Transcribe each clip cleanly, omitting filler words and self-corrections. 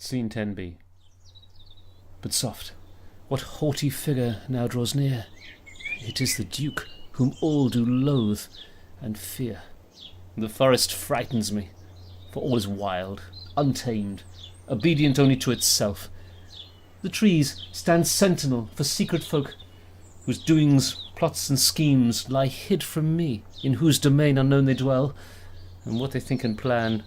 Scene 10b. But soft, what haughty figure now draws near? It is the Duke, whom all do loathe and fear. The forest frightens me, for all is wild, untamed, obedient only to itself. The trees stand sentinel for secret folk, whose doings, plots and schemes lie hid from me, in whose domain unknown they dwell, and what they think and plan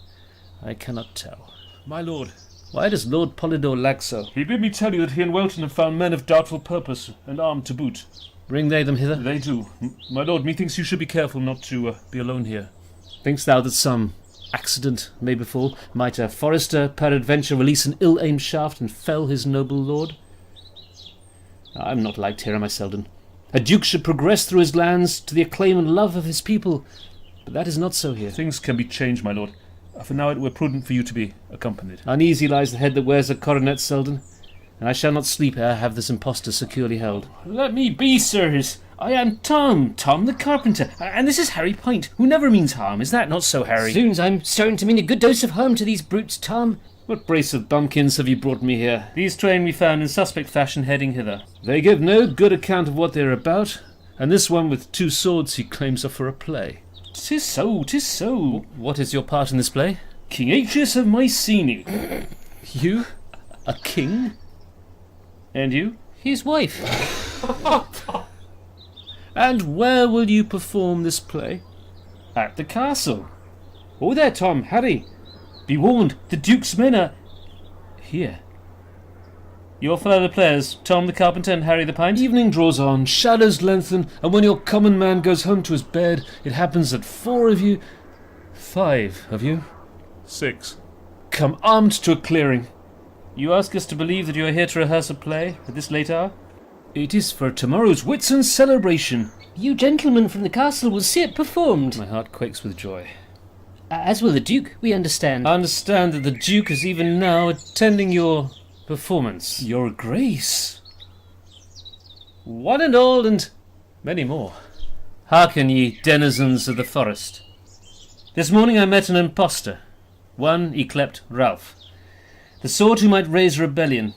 I cannot tell. My lord, Why does Lord Polydore lag so? he bid me tell you that he and Welton have found men of doubtful purpose, and armed to boot. Bring they them hither? They do. My lord, methinks you should be careful not to be alone here. Think'st thou that some accident may befall? Might a forester peradventure release an ill-aimed shaft and fell his noble lord? I am not liked here, my Selden. A duke should progress through his lands to the acclaim and love of his people, but that is not so here. Things can be changed, my lord. For now it were prudent for you to be accompanied. Uneasy lies the head that wears a coronet, Selden, and I shall not sleep ere I have this impostor securely held. Let me be, sirs. I am Tom the carpenter, and this is Harry Pint, who never means harm. Is that not so, Harry? Zoons, I'm starting to mean a good dose of harm to these brutes, Tom. What brace of bumpkins have you brought me here? These twain we found in suspect fashion heading hither. They give no good account of what they are about, and this one with 2 swords he claims are for a play. 'Tis so. What is your part in this play? King Aetius of Mycenae. You? A king? And you? His wife. And where will you perform this play? At the castle. Oh there, Tom, Harry. Be warned, the Duke's men are here. Your fellow players, Tom the carpenter and Harry the Pint? Evening draws on, shadows lengthen, and when your common man goes home to his bed, it happens that 4 of you, 5 of you, 6. come armed to a clearing. You ask us to believe that you are here to rehearse a play at this late hour? It is for tomorrow's Whitsun celebration. You gentlemen from the castle will see it performed. My heart quakes with joy. As will the Duke, we understand. I understand that the Duke is even now attending your performance. Your Grace. One and all, and many more. Hearken, ye denizens of the forest. This morning I met an impostor, one yclept Ralph, the sort who might raise rebellion.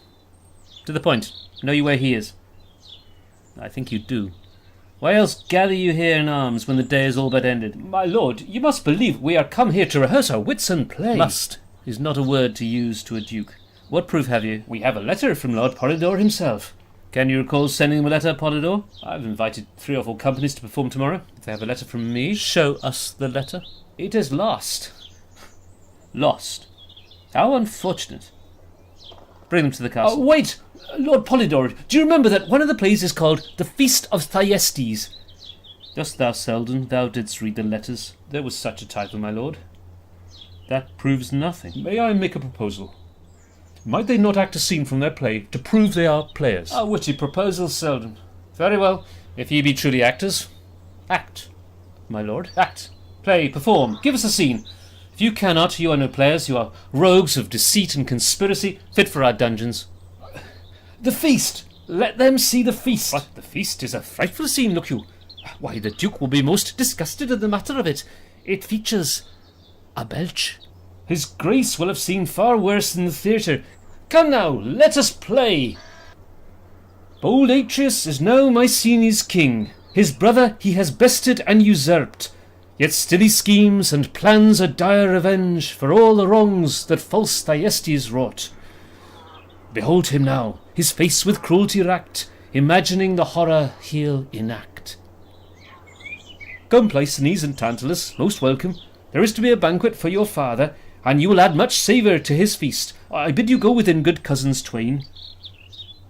To the point, know you where he is? I think you do. Why else gather you here in arms when the day is all but ended? My lord, you must believe we are come here to rehearse our Whitsun play. Must is not a word to use to a duke. What proof have you? We have a letter from Lord Polydore himself. Can you recall sending him a letter, Polydore? I've invited 3 or 4 companies to perform tomorrow. If they have a letter from me... Show us the letter. It is lost. Lost. How unfortunate. Bring them to the castle. Oh, wait! Lord Polydore, do you remember that one of the plays is called The Feast of Thyestes? Dost thou, Selden, thou didst read the letters? There was such a title, my lord. That proves nothing. May I make a proposal? Might they not act a scene from their play to prove they are players? A witty proposal, Selden. Very well, if ye be truly actors, act, my lord, act. Play, perform, give us a scene. If you cannot, you are no players, you are rogues of deceit and conspiracy, fit for our dungeons. The feast! Let them see the feast! But the feast is a frightful scene, look you. Why, the Duke will be most disgusted at the matter of it. It features a belch. His Grace will have seen far worse in the theatre. Come now, let us play! Bold Atreus is now Mycenae's king. His brother he has bested and usurped. Yet still he schemes and plans a dire revenge for all the wrongs that false Thyestes wrought. Behold him now, his face with cruelty racked, imagining the horror he'll enact. Come, Pleisthenes and Tantalus, most welcome. There is to be a banquet for your father, and you will add much savour to his feast. I bid you go within, good cousins twain.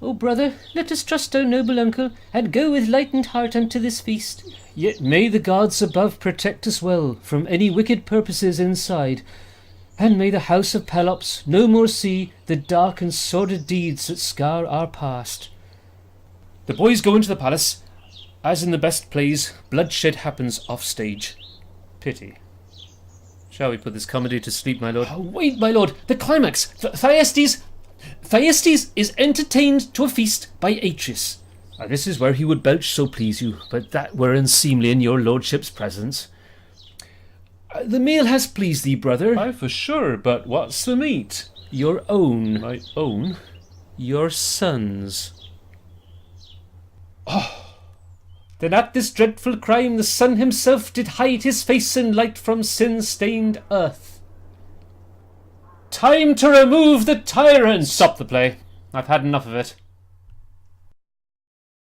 O brother, let us trust our noble uncle, and go with lightened heart unto this feast. Yet may the gods above protect us well from any wicked purposes inside, and may the house of Pelops no more see the dark and sordid deeds that scar our past. The boys go into the palace. As in the best plays, bloodshed happens off stage. Pity. Shall we put this comedy to sleep, my lord? Oh, wait, my lord, the climax. Thyestes is entertained to a feast by Atreus. This is where he would belch, so please you, but that were unseemly in your lordship's presence. The meal has pleased thee, brother. Aye, for sure, but what's the meat? Your own. My own? Your son's. Then at this dreadful crime the Son himself did hide his face in light from sin-stained earth. Time to remove the tyrant! Stop the play. I've had enough of it.